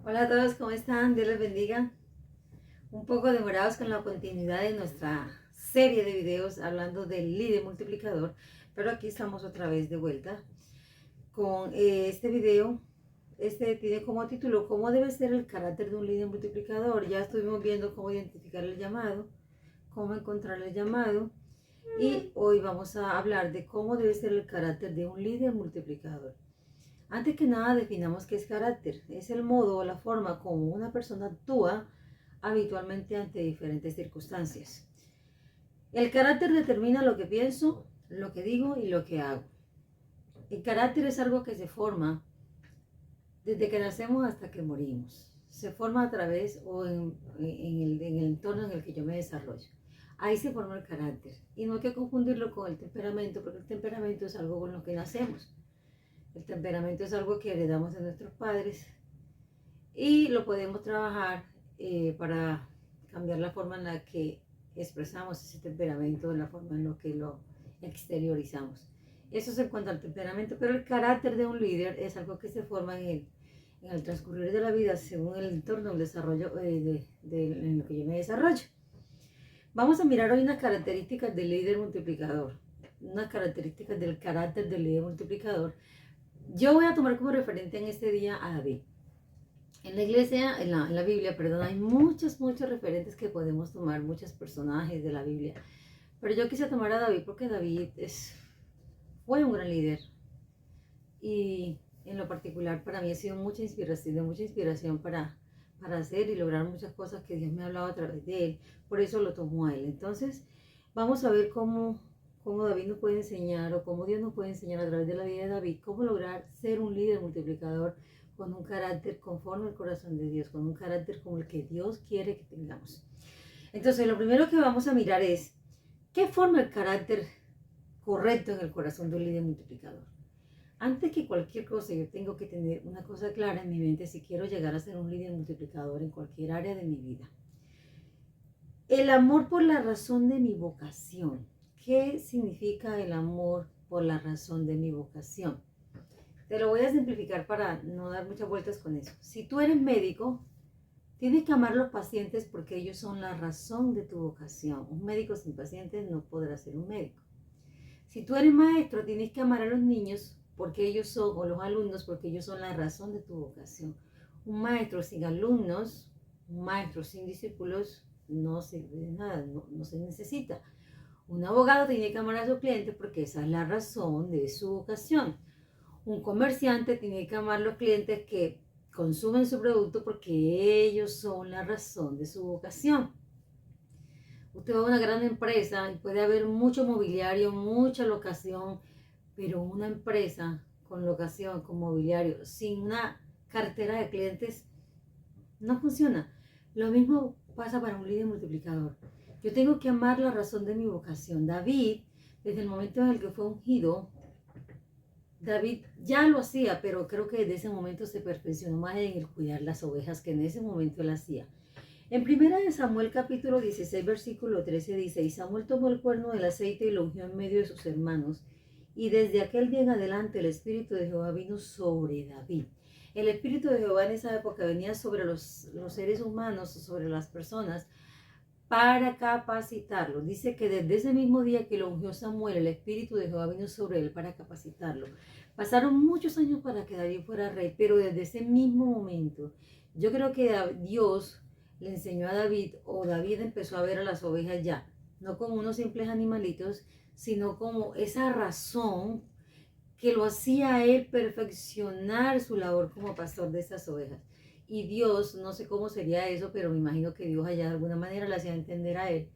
Hola a todos, ¿cómo están? Dios les bendiga. Un poco demorados con la continuidad de nuestra serie de videos hablando del líder multiplicador, pero aquí estamos otra vez de vuelta con este video. Este tiene como título ¿Cómo debe ser el carácter de un líder multiplicador? Ya estuvimos viendo cómo identificar el llamado, cómo encontrar el llamado, y hoy vamos a hablar de cómo debe ser el carácter de un líder multiplicador. Antes que nada, definamos qué es carácter. Es el modo o la forma como una persona actúa habitualmente ante diferentes circunstancias. El carácter determina lo que pienso, lo que digo y lo que hago. El carácter es algo que se forma desde que nacemos hasta que morimos. Se forma a través o en el entorno en el que yo me desarrollo. Ahí se forma el carácter. Y no hay que confundirlo con el temperamento, porque el temperamento es algo con lo que nacemos. El temperamento es algo que heredamos de nuestros padres y lo podemos trabajar para cambiar la forma en la que expresamos ese temperamento, en la forma en la que lo exteriorizamos. Eso es en cuanto al temperamento, pero el carácter de un líder es algo que se forma en el transcurrir de la vida según el entorno, el desarrollo en el que yo me desarrollo. Vamos a mirar hoy unas características del líder multiplicador, unas características del carácter del líder multiplicador. Yo voy a tomar como referente en este día a David. En la iglesia, en la Biblia, perdón, hay muchos referentes que podemos tomar, muchos personajes de la Biblia. Pero yo quise tomar a David porque David fue un gran líder. Y en lo particular para mí ha sido mucha inspiración para hacer y lograr muchas cosas que Dios me ha hablado a través de él. Por eso lo tomo a él. Entonces, vamos a ver cómo David nos puede enseñar o cómo Dios nos puede enseñar a través de la vida de David, cómo lograr ser un líder multiplicador con un carácter conforme al corazón de Dios, con un carácter como el que Dios quiere que tengamos. Entonces, lo primero que vamos a mirar es, ¿qué forma el carácter correcto en el corazón de un líder multiplicador? Antes que cualquier cosa, yo tengo que tener una cosa clara en mi mente si quiero llegar a ser un líder multiplicador en cualquier área de mi vida. El amor por la razón de mi vocación. ¿Qué significa el amor por la razón de mi vocación? Te lo voy a simplificar para no dar muchas vueltas con eso. Si tú eres médico, tienes que amar a los pacientes porque ellos son la razón de tu vocación. Un médico sin pacientes no podrá ser un médico. Si tú eres maestro, tienes que amar a los niños porque ellos son, o los alumnos, porque ellos son la razón de tu vocación. Un maestro sin alumnos, un maestro sin discípulos, no sirve de nada, no se necesita. Un abogado tiene que amar a su cliente porque esa es la razón de su vocación. Un comerciante tiene que amar a los clientes que consumen su producto porque ellos son la razón de su vocación. Usted va a una gran empresa y puede haber mucho mobiliario, mucha locación, pero una empresa con locación, con mobiliario, sin una cartera de clientes, no funciona. Lo mismo pasa para un líder multiplicador. Yo tengo que amar la razón de mi vocación. David, desde el momento en el que fue ungido, David ya lo hacía, pero creo que desde ese momento se perfeccionó más en el cuidar las ovejas que en ese momento él hacía. En primera de Samuel capítulo 16 versículo 13 dice, y Samuel tomó el cuerno del aceite y lo ungió en medio de sus hermanos. Y desde aquel día en adelante el Espíritu de Jehová vino sobre David. El Espíritu de Jehová en esa época venía sobre los seres humanos, sobre las personas, para capacitarlo. Dice que desde ese mismo día que lo ungió Samuel, el Espíritu de Jehová vino sobre él para capacitarlo. Pasaron muchos años para que David fuera rey, pero desde ese mismo momento, yo creo que Dios le enseñó a David, o David empezó a ver a las ovejas ya, no como unos simples animalitos, sino como esa razón que lo hacía a él perfeccionar su labor como pastor de esas ovejas. Y Dios, no sé cómo sería eso, pero me imagino que Dios allá de alguna manera le hacía entender a él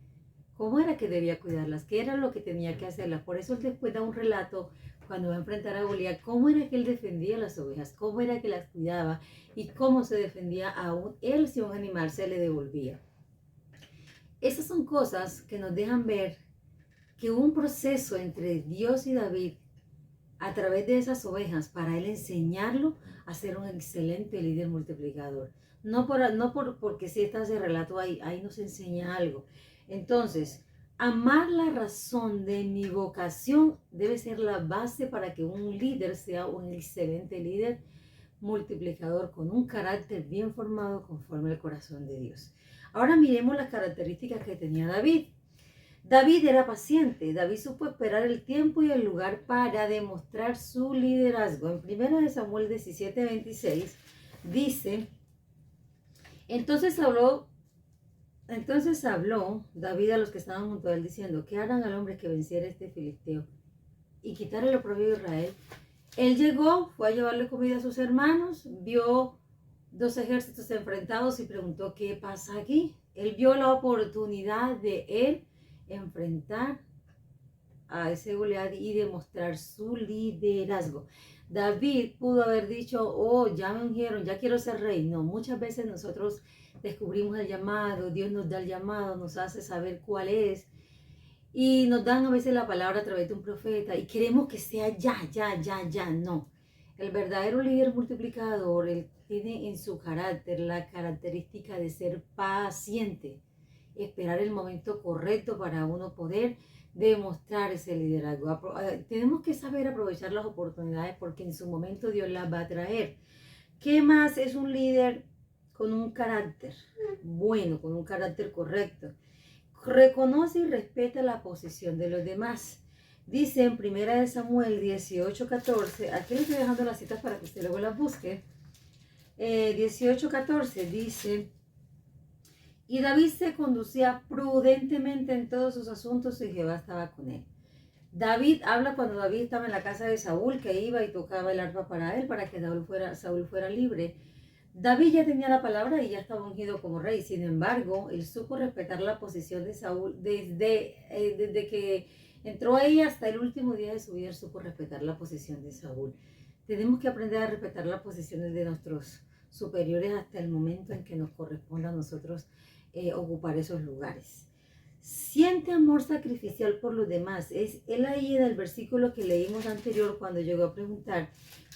cómo era que debía cuidarlas, qué era lo que tenía que hacerlas. Por eso él después da un relato cuando va a enfrentar a Goliat, cómo era que él defendía las ovejas, cómo era que las cuidaba y cómo se defendía aún él si un animal se le devolvía. Esas son cosas que nos dejan ver que hubo un proceso entre Dios y David a través de esas ovejas para él enseñarlo a ser un excelente líder multiplicador. Porque si está ese relato ahí nos enseña algo. Entonces, amar la razón de mi vocación debe ser la base para que un líder sea un excelente líder multiplicador con un carácter bien formado conforme al corazón de Dios. Ahora miremos las características que tenía David. David era paciente. David supo esperar el tiempo y el lugar para demostrar su liderazgo. En 1 Samuel 17:26 dice, entonces habló David a los que estaban junto a él diciendo, ¿qué harán al hombre que venciera a este filisteo y quitarle el oprobio de Israel? Él llegó, fue a llevarle comida a sus hermanos, vio dos ejércitos enfrentados y preguntó, ¿qué pasa aquí? Él vio la oportunidad de él enfrentar a ese Goliat y demostrar su liderazgo. David pudo haber dicho, oh, ya me ungieron, ya quiero ser rey. No, muchas veces nosotros descubrimos el llamado, Dios nos da el llamado, nos hace saber cuál es. Y nos dan a veces la palabra a través de un profeta y queremos que sea ya. No. El verdadero líder multiplicador, él tiene en su carácter la característica de ser paciente, esperar el momento correcto para uno poder demostrar ese liderazgo. Tenemos que saber aprovechar las oportunidades porque en su momento Dios las va a traer. ¿Qué más es un líder con un carácter bueno, con un carácter correcto? Reconoce y respeta la posición de los demás. Dice en 1 Samuel 18:14, aquí les estoy dejando las citas para que usted luego las busque. 18:14 dice, y David se conducía prudentemente en todos sus asuntos y Jehová estaba con él. David habla cuando David estaba en la casa de Saúl, que iba y tocaba el arpa para él, para que Saúl fuera libre. David ya tenía la palabra y ya estaba ungido como rey. Sin embargo, él supo respetar la posición de Saúl desde que entró ahí hasta el último día de su vida. Él supo respetar la posición de Saúl. Tenemos que aprender a respetar las posiciones de nuestros superiores hasta el momento en que nos corresponda a nosotros ocupar esos lugares. Siente amor sacrificial por los demás. Es él ahí en el versículo que leímos anterior cuando llegó a preguntar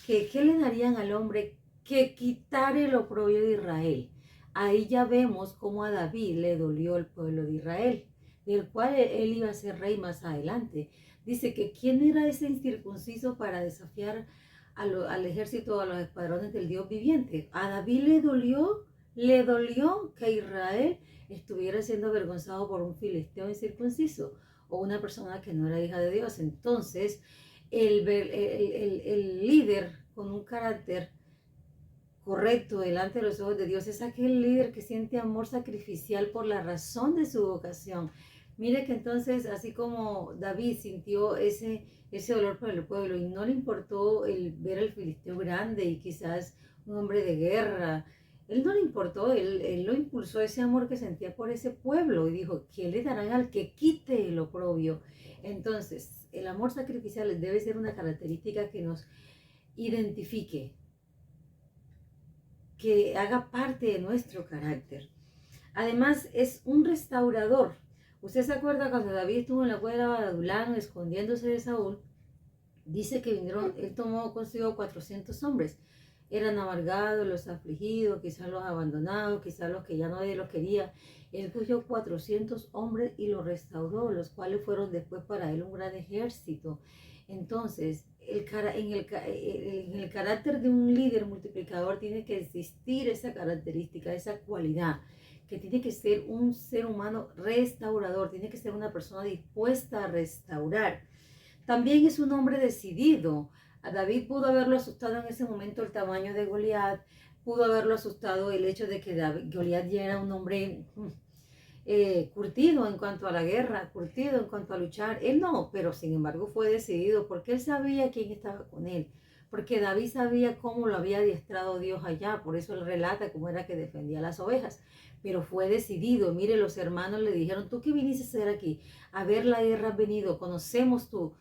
que qué le darían al hombre que quitar el oprobio de Israel. Ahí ya vemos cómo a David le dolió el pueblo de Israel, del cual él iba a ser rey más adelante. Dice que quién era ese incircunciso para desafiar al ejército, a los escuadrones del Dios viviente. A David le dolió que Israel estuviera siendo avergonzado por un filisteo incircunciso o una persona que no era hija de Dios. Entonces, el líder con un carácter correcto delante de los ojos de Dios es aquel líder que siente amor sacrificial por la razón de su vocación. Mire que entonces, así como David sintió ese dolor por el pueblo y no le importó el ver al filisteo grande y quizás un hombre de guerra, él no le importó, él lo impulsó ese amor que sentía por ese pueblo y dijo, ¿qué le darán al que quite el oprobio? Entonces, el amor sacrificial debe ser una característica que nos identifique, que haga parte de nuestro carácter. Además, es un restaurador. ¿Usted se acuerda cuando David estuvo en la cueva de Adulán escondiéndose de Saúl? Dice que vinieron, él tomó consigo 400 hombres. Eran amargados, los afligidos, quizás los abandonados, quizás los que ya nadie los quería. Él cogió 400 hombres y los restauró, los cuales fueron después para él un gran ejército. Entonces, en el carácter de un líder multiplicador tiene que existir esa característica, esa cualidad, que tiene que ser un ser humano restaurador, tiene que ser una persona dispuesta a restaurar. También es un hombre decidido. A David pudo haberlo asustado en ese momento el tamaño de Goliat, pudo haberlo asustado el hecho de que Goliat ya era un hombre curtido en cuanto a la guerra, curtido en cuanto a luchar. Él no, pero sin embargo fue decidido porque él sabía quién estaba con él, porque David sabía cómo lo había adiestrado Dios allá, por eso él relata cómo era que defendía las ovejas, pero fue decidido. Mire, los hermanos le dijeron, ¿tú qué viniste a hacer aquí? A ver la guerra has venido, conocemos tu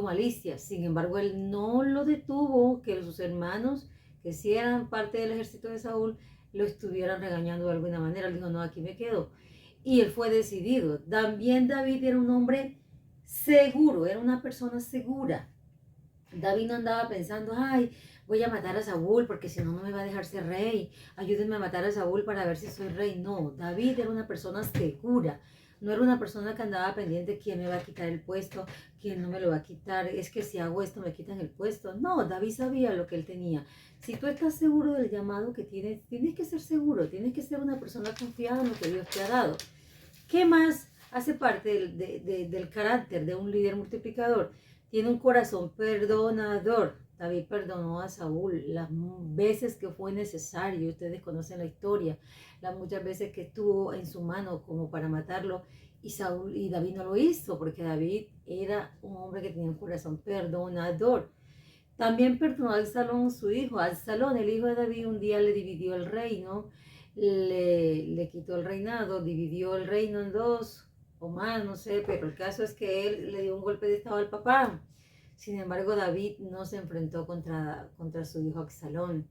malicia. Sin embargo, él no lo detuvo, que sus hermanos, que si eran parte del ejército de Saúl, lo estuvieran regañando de alguna manera. Él dijo, no, aquí me quedo. Y él fue decidido. También David era un hombre seguro, era una persona segura. David no andaba pensando, ay, voy a matar a Saúl porque si no, no me va a dejar ser rey. Ayúdenme a matar a Saúl para ver si soy rey. No, David era una persona segura. No era una persona que andaba pendiente quién me va a quitar el puesto, quién no me lo va a quitar, es que si hago esto me quitan el puesto. No, David sabía lo que él tenía. Si tú estás seguro del llamado que tienes, tienes que ser seguro, tienes que ser una persona confiada en lo que Dios te ha dado. ¿Qué más hace parte del carácter de un líder multiplicador? Tiene un corazón perdonador. David perdonó a Saúl las veces que fue necesario. Ustedes conocen la historia, las muchas veces que estuvo en su mano como para matarlo, y David no lo hizo porque David era un hombre que tenía un corazón perdonador. También perdonó a Absalón, su hijo. Absalón, el hijo de David, un día le dividió el reino, le quitó el reinado, dividió el reino en dos o más, no sé, pero el caso es que él le dio un golpe de estado al papá. Sin embargo, David no se enfrentó contra su hijo Absalón.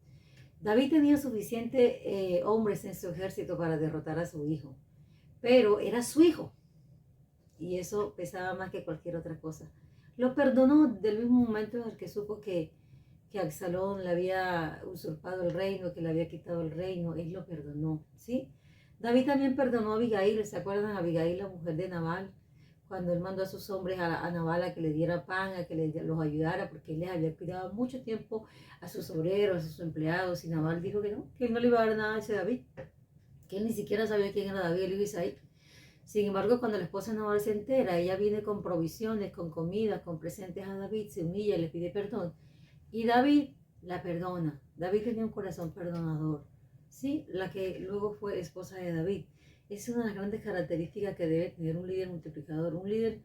David tenía suficientes hombres en su ejército para derrotar a su hijo, pero era su hijo y eso pesaba más que cualquier otra cosa. Lo perdonó del mismo momento en el que supo que Absalón le había usurpado el reino, que le había quitado el reino, él lo perdonó, ¿sí? David también perdonó a Abigail, ¿se acuerdan? Abigail, la mujer de Nabal, cuando él mandó a sus hombres a Nabal a que le diera pan, a que los ayudara, porque él les había cuidado mucho tiempo a sus obreros, a sus empleados, y Nabal dijo que él no le iba a dar nada a ese David, que él ni siquiera sabía quién era David, el hijo de Isaí. Sin embargo, cuando la esposa de Nabal se entera, ella viene con provisiones, con comida, con presentes a David, se humilla y le pide perdón. Y David la perdona. David tenía un corazón perdonador. Sí, la que luego fue esposa de David. Es una de las grandes características que debe tener un líder multiplicador. Un líder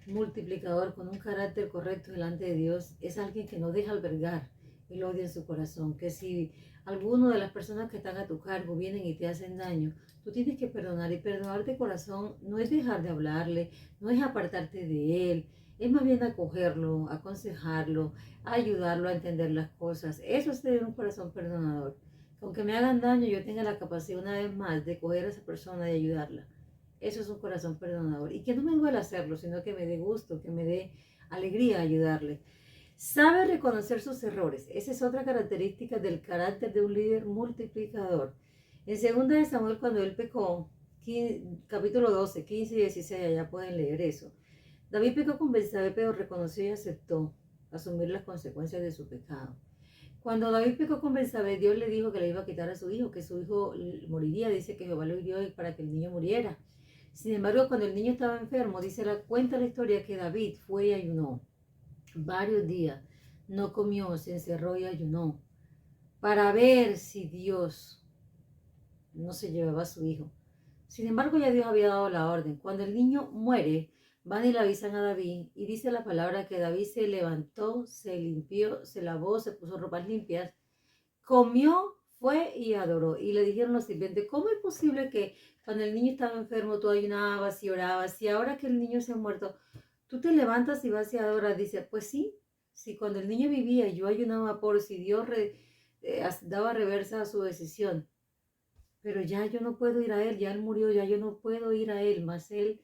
multiplicador con un carácter correcto delante de Dios es alguien que no deja albergar el odio en su corazón. Que si alguno de las personas que están a tu cargo vienen y te hacen daño, tú tienes que perdonar. Y perdonar de corazón no es dejar de hablarle, no es apartarte de él, es más bien acogerlo, aconsejarlo, ayudarlo a entender las cosas. Eso es tener un corazón perdonador. Aunque me hagan daño, yo tenga la capacidad una vez más de coger a esa persona y ayudarla. Eso es un corazón perdonador. Y que no me duele hacerlo, sino que me dé gusto, que me dé alegría ayudarle. Sabe reconocer sus errores. Esa es otra característica del carácter de un líder multiplicador. En 2 de Samuel, cuando él pecó, capítulo 12, 15 y 16, allá pueden leer eso. David pecó con Betsabé, pero reconoció y aceptó asumir las consecuencias de su pecado. Cuando David pecó con Betsabé, Dios le dijo que le iba a quitar a su hijo, que su hijo moriría. Dice que Jehová lo hirió para que el niño muriera. Sin embargo, cuando el niño estaba enfermo, cuenta la historia que David fue y ayunó varios días. No comió, se encerró y ayunó para ver si Dios no se llevaba a su hijo. Sin embargo, ya Dios había dado la orden. Cuando el niño muere, van y le avisan a David y dice la palabra que David se levantó, se limpió, se lavó, se puso ropas limpias, comió, fue y adoró. Y le dijeron los sirvientes, ¿cómo es posible que cuando el niño estaba enfermo tú ayunabas y orabas y ahora que el niño se ha muerto, tú te levantas y vas y adoras? Dice, pues sí, si cuando el niño vivía yo ayunaba por si Dios daba reversa a su decisión, pero ya yo no puedo ir a él, ya él murió, ya yo no puedo ir a él, más él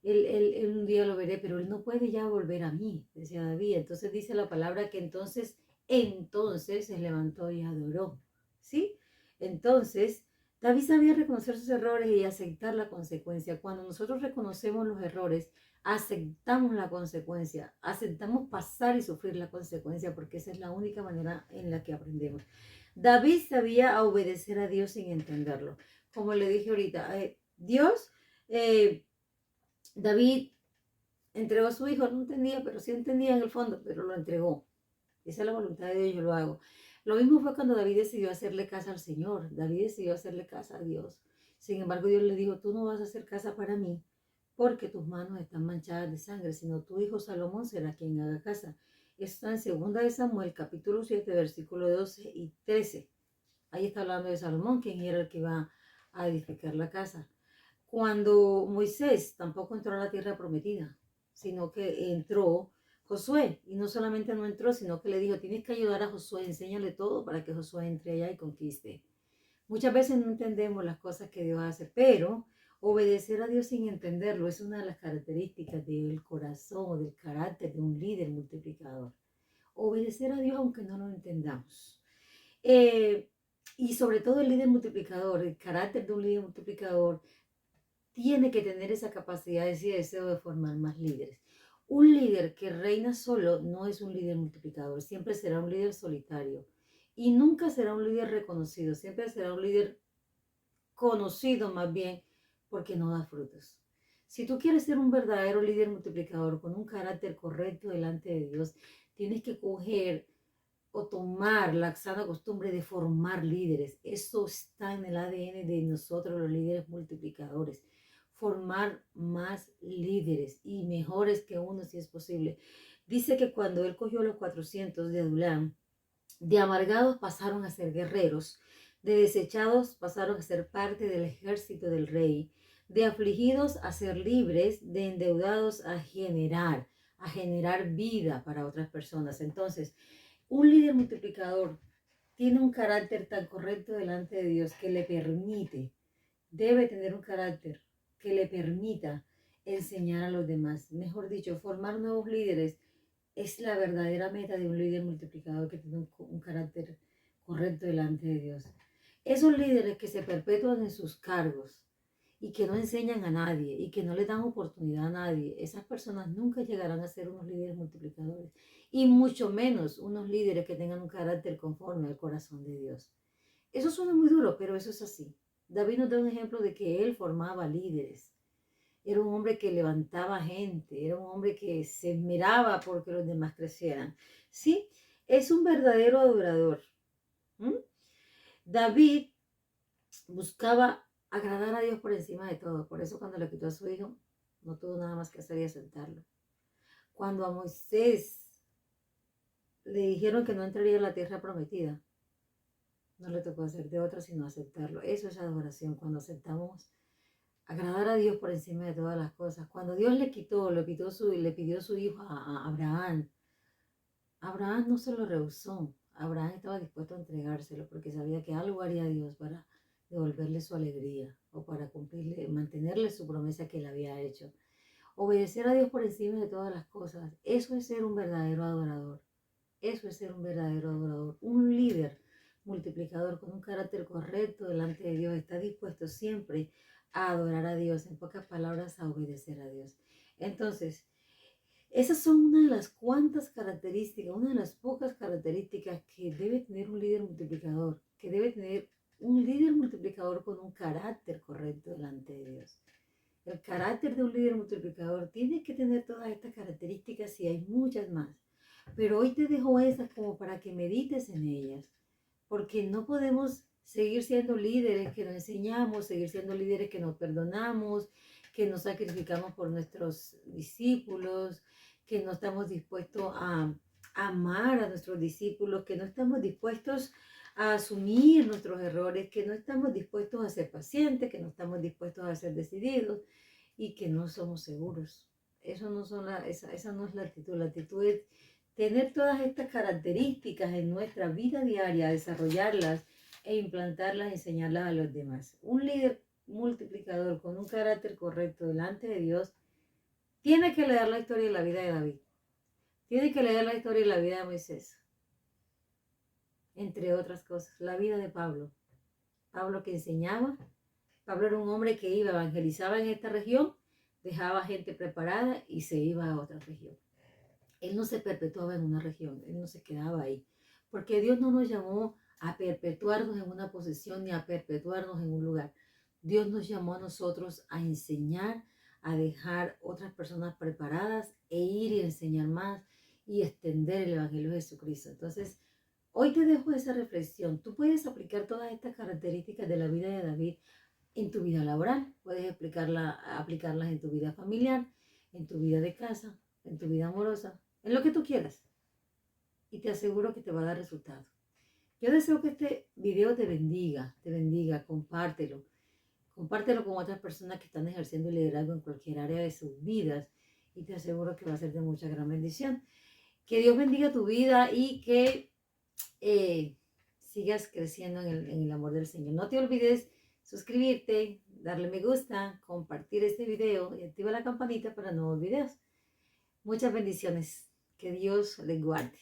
un día lo veré, pero él no puede ya volver a mí, decía David. Entonces dice la palabra que entonces se levantó y adoró, ¿sí? Entonces, David sabía reconocer sus errores y aceptar la consecuencia. Cuando nosotros reconocemos los errores, aceptamos la consecuencia, aceptamos pasar y sufrir la consecuencia, porque esa es la única manera en la que aprendemos. David sabía obedecer a Dios sin entenderlo. Como le dije ahorita, Dios, David entregó a su hijo, no entendía, pero sí entendía en el fondo, pero lo entregó. Esa es la voluntad de Dios, yo lo hago. Lo mismo fue cuando David decidió hacerle casa al Señor. David decidió hacerle casa a Dios. Sin embargo, Dios le dijo, tú no vas a hacer casa para mí porque tus manos están manchadas de sangre, sino tu hijo Salomón será quien haga casa. Esto está en 2 de Samuel, capítulo 7, versículo 12 y 13. Ahí está hablando de Salomón, quien era el que iba a edificar la casa. Cuando Moisés tampoco entró a la tierra prometida, sino que entró Josué, y no solamente no entró, sino que le dijo, tienes que ayudar a Josué, enséñale todo para que Josué entre allá y conquiste. Muchas veces no entendemos las cosas que Dios hace, pero obedecer a Dios sin entenderlo es una de las características del corazón o del carácter de un líder multiplicador. Obedecer a Dios aunque no lo entendamos. Y sobre todo el líder multiplicador, el carácter de un líder multiplicador tiene que tener esa capacidad, ese deseo de formar más líderes. Un líder que reina solo no es un líder multiplicador, siempre será un líder solitario y nunca será un líder reconocido, siempre será un líder conocido más bien porque no da frutos. Si tú quieres ser un verdadero líder multiplicador con un carácter correcto delante de Dios, tienes que coger o tomar la sana costumbre de formar líderes. Eso está en el ADN de nosotros los líderes multiplicadores. Formar más líderes y mejores que uno si es posible. Dice que cuando él cogió los 400 de Adulam, de amargados pasaron a ser guerreros, de desechados pasaron a ser parte del ejército del rey, de afligidos a ser libres, de endeudados a generar vida para otras personas. Entonces, un líder multiplicador tiene un carácter tan correcto delante de Dios que le permite, debe tener un carácter que le permita enseñar a los demás. Mejor dicho, formar nuevos líderes es la verdadera meta de un líder multiplicador que tiene un carácter correcto delante de Dios. Esos líderes que se perpetúan en sus cargos y que no enseñan a nadie y que no le dan oportunidad a nadie, esas personas nunca llegarán a ser unos líderes multiplicadores y mucho menos unos líderes que tengan un carácter conforme al corazón de Dios. Eso suena muy duro, pero eso es así. David nos da un ejemplo de que él formaba líderes. Era un hombre que levantaba gente, era un hombre que se esmeraba porque los demás crecieran. Sí, es un verdadero adorador. ¿Mm? David buscaba agradar a Dios por encima de todo. Por eso cuando le quitó a su hijo, no tuvo nada más que hacer y aceptarlo. Cuando a Moisés le dijeron que no entraría en la tierra prometida, no le tocó hacer de otra sino aceptarlo. Eso es adoración, cuando aceptamos agradar a Dios por encima de todas las cosas. Cuando Dios le pidió su hijo a Abraham, Abraham no se lo rehusó. Abraham estaba dispuesto a entregárselo porque sabía que algo haría Dios para devolverle su alegría o para cumplirle, mantenerle su promesa que le había hecho. Obedecer a Dios por encima de todas las cosas, eso es ser un verdadero adorador. Eso es ser un verdadero adorador. Un líder multiplicador con un carácter correcto delante de Dios está dispuesto siempre a adorar a Dios, en pocas palabras, a obedecer a Dios. Entonces, esas son una de las cuantas características, una de las pocas características que debe tener un líder multiplicador, que debe tener un líder multiplicador con un carácter correcto delante de Dios. El carácter de un líder multiplicador tiene que tener todas estas características y hay muchas más. Pero hoy te dejo esas como para que medites en ellas, porque no podemos seguir siendo líderes que nos enseñamos, seguir siendo líderes que nos perdonamos, que nos sacrificamos por nuestros discípulos, que no estamos dispuestos a amar a nuestros discípulos, que no estamos dispuestos a asumir nuestros errores, que no estamos dispuestos a ser pacientes, que no estamos dispuestos a ser decididos y que no somos seguros. Esa no es la actitud. La actitud es tener todas estas características en nuestra vida diaria, desarrollarlas e implantarlas, enseñarlas a los demás. Un líder multiplicador con un carácter correcto delante de Dios tiene que leer la historia de la vida de David. Tiene que leer la historia de la vida de Moisés. Entre otras cosas, la vida de Pablo. Pablo que enseñaba. Pablo era un hombre que iba, evangelizaba en esta región, dejaba gente preparada y se iba a otra región. Él no se perpetuaba en una región, él no se quedaba ahí. Porque Dios no nos llamó a perpetuarnos en una posición ni a perpetuarnos en un lugar. Dios nos llamó a nosotros a enseñar, a dejar otras personas preparadas e ir y enseñar más y extender el Evangelio de Jesucristo. Entonces, hoy te dejo esa reflexión. Tú puedes aplicar todas estas características de la vida de David en tu vida laboral, puedes aplicarlas en tu vida familiar, en tu vida de casa, en tu vida amorosa, en lo que tú quieras. Y te aseguro que te va a dar resultado. Yo deseo que este video te bendiga, compártelo. Compártelo con otras personas que están ejerciendo liderazgo en cualquier área de sus vidas y te aseguro que va a ser de mucha gran bendición. Que Dios bendiga tu vida y que sigas creciendo en el amor del Señor. No te olvides suscribirte, darle me gusta, compartir este video y activa la campanita para nuevos videos. Muchas bendiciones. Que Dios les guarde.